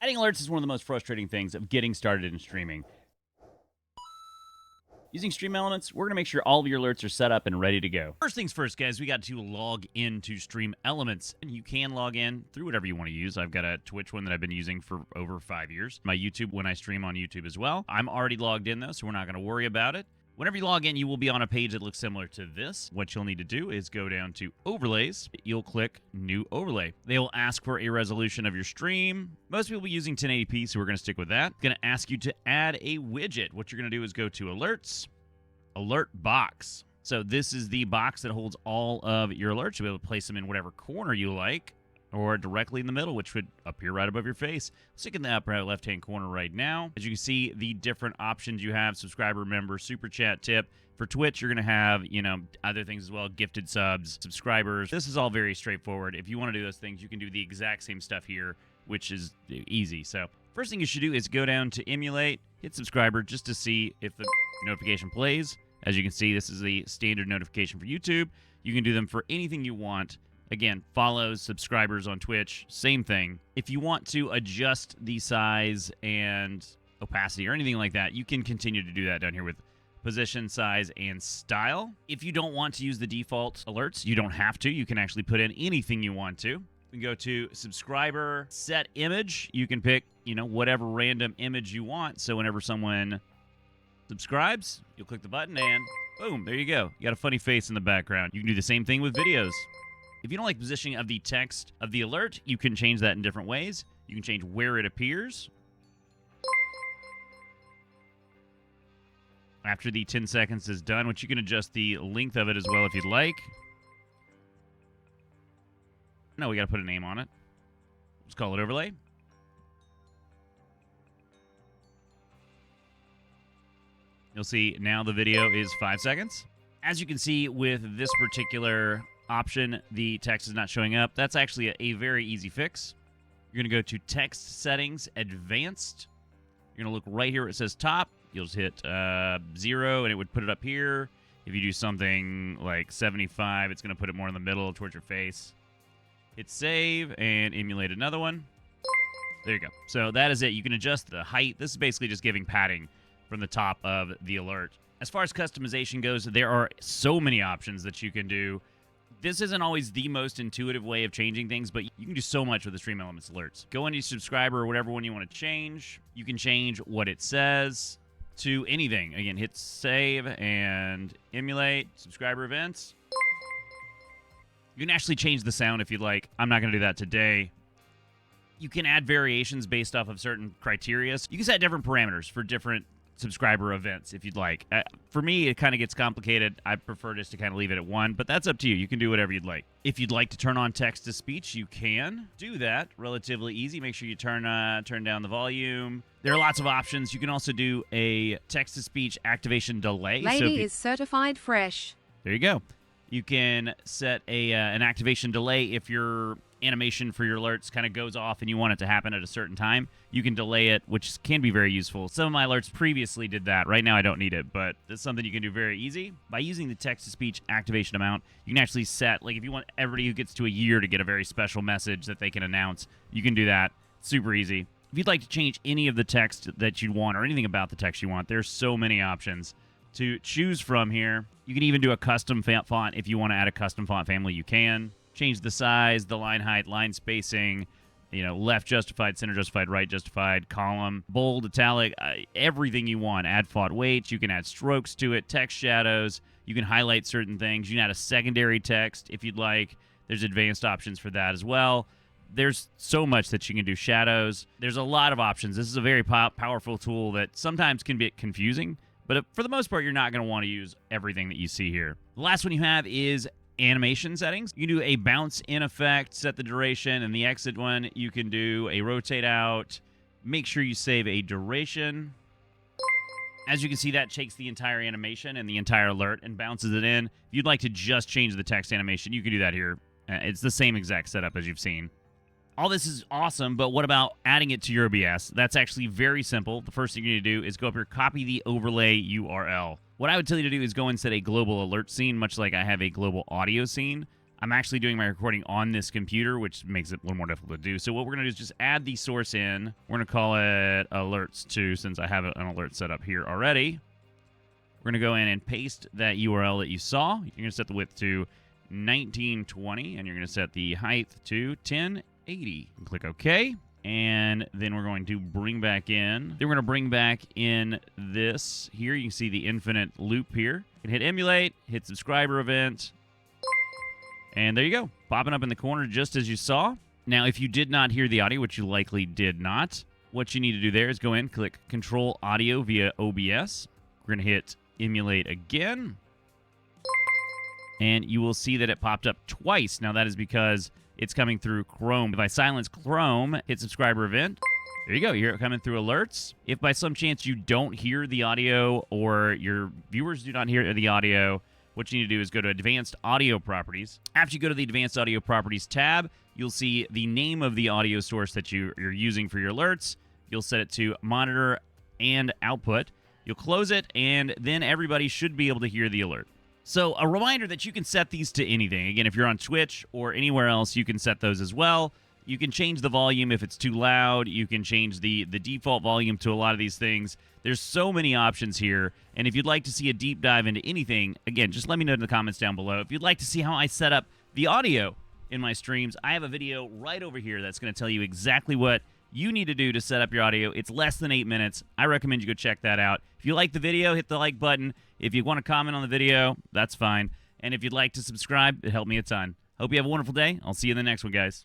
Adding alerts is one of the most frustrating things of getting started in streaming. Using StreamElements, we're going to make sure all of your alerts are set up and ready to go. First things first, guys, we got to log into StreamElements. And you can log in through whatever you want to use. I've got a Twitch one that I've been using for over 5 years. My YouTube, when I stream on YouTube as well. I'm already logged in, though, so we're not going to worry about it. Whenever you log in, you will be on a page that looks similar to this. What you'll need to do is go down to Overlays. You'll click New Overlay. They will ask for a resolution of your stream. Most people will be using 1080p, so we're going to stick with that. It's going to ask you to add a widget. What you're going to do is go to Alerts, Alert Box. So this is the box that holds all of your alerts. You'll be able to place them in whatever corner you like, or directly in the middle, which would appear right above your face. Stick in the upper left-hand corner right now. As you can see, the different options you have: subscriber, member, super chat, tip. For Twitch, you're going to have, other things as well: gifted subs, subscribers. This is all very straightforward. If you want to do those things, you can do the exact same stuff here, which is easy. So first thing you should do is go down to Emulate, hit subscriber, just to see if the notification plays. As you can see, this is the standard notification for YouTube. You can do them for anything you want. Again, follows, subscribers on Twitch, same thing. If you want to adjust the size and opacity or anything like that, you can continue to do that down here with position, size, and style. If you don't want to use the default alerts, you don't have to. You can actually put in anything you want to. You can go to subscriber, set image. You can pick, whatever random image you want. So whenever someone subscribes, you'll click the button and boom, there you go. You got a funny face in the background. You can do the same thing with videos. If you don't like the positioning of the text of the alert, you can change that in different ways. You can change where it appears. After the 10 seconds is done, which you can adjust the length of it as well if you'd like. No, we got to put a name on it. Let's call it overlay. You'll see now the video is 5 seconds. As you can see with this particular option, the text is not showing up. That's actually a very easy fix. You're going to go to Text Settings, Advanced. You're going to look right here where it says Top. You'll just hit 0, and it would put it up here. If you do something like 75, it's going to put it more in the middle towards your face. Hit Save, and emulate another one. There you go. So that is it. You can adjust the height. This is basically just giving padding from the top of the alert. As far as customization goes, there are so many options that you can do. This isn't always the most intuitive way of changing things, but you can do so much with the StreamElements alerts. Go into subscriber or whatever one you want to change. You can change what it says to anything. Again, hit save and emulate subscriber events. You can actually change the sound if you'd like. I'm not going to do that today. You can add variations based off of certain criteria. You can set different parameters for different subscriber events if you'd like. For me, it kind of gets complicated. I prefer just to kind of leave it at 1, but that's up to you. You can do whatever you'd like. If you'd like to turn on text-to-speech, you can do that. Relatively easy. Make sure you turn down the volume. There are lots of options. You can also do a text-to-speech activation delay. Lady is certified fresh. There you go. You can set an activation delay if your animation for your alerts kind of goes off and you want it to happen at a certain time. You can delay it, which can be very useful. Some of my alerts previously did that. Right now I don't need it, but it's something you can do very easy. By using the text-to-speech activation amount, you can actually set, like if you want everybody who gets to a year to get a very special message that they can announce, you can do that. Super easy. If you'd like to change any of the text that you want or anything about the text you want, there's so many options to choose from here. You can even do a custom font if you want to add a custom font family, you can. Change the size, the line height, line spacing, left justified, center justified, right justified, column, bold, italic, everything you want. Add font weights. You can add strokes to it, text shadows. You can highlight certain things. You can add a secondary text if you'd like. There's advanced options for that as well. There's so much that you can do. Shadows. There's a lot of options. This is a very powerful tool that sometimes can be confusing, but for the most part, you're not going to want to use everything that you see here. The last one you have is animation settings. You can do a bounce in effect, set the duration, and the exit one, you can do a rotate out. Make sure you save a duration. As you can see, that takes the entire animation and the entire alert and bounces it in. If you'd like to just change the text animation, you can do that here. It's the same exact setup as you've seen. All this is awesome, but what about adding it to your OBS? That's actually very simple. The first thing you need to do is go up here, copy the overlay URL. What I would tell you to do is go and set a global alert scene, much like I have a global audio scene. I'm actually doing my recording on this computer, which makes it a little more difficult to do. So what we're going to do is just add the source in. We're going to call it alerts 2 since I have an alert set up here already. We're going to go in and paste that URL that you saw. You're going to set the width to 1920, and you're going to set the height to 1080. And click OK. And then we're going to bring back in. Then we're going to bring back in this here. You can see the infinite loop here. You can hit emulate, hit subscriber event. And there you go. Popping up in the corner just as you saw. Now, if you did not hear the audio, which you likely did not, what you need to do there is go in, click Control Audio via OBS. We're going to hit emulate again. And you will see that it popped up twice. Now, that is because it's coming through Chrome. If I silence Chrome, hit subscriber event, there you go. You hear it coming through alerts. If by some chance you don't hear the audio or your viewers do not hear the audio, what you need to do is go to Advanced Audio Properties. After you go to the Advanced Audio Properties tab, you'll see the name of the audio source that you're using for your alerts. You'll set it to monitor and output. You'll close it, and then everybody should be able to hear the alert. So a reminder that you can set these to anything. Again, if you're on Twitch or anywhere else, you can set those as well. You can change the volume if it's too loud. You can change the default volume to a lot of these things. There's so many options here. And if you'd like to see a deep dive into anything, again, just let me know in the comments down below. If you'd like to see how I set up the audio in my streams, I have a video right over here that's going to tell you exactly what you need to do to set up your audio. It's less than 8 minutes. I recommend you go check that out. If you like the video, hit the like button. If you want to comment on the video, that's fine. And if you'd like to subscribe, it helped me a ton. Hope you have a wonderful day. I'll see you in the next one, guys.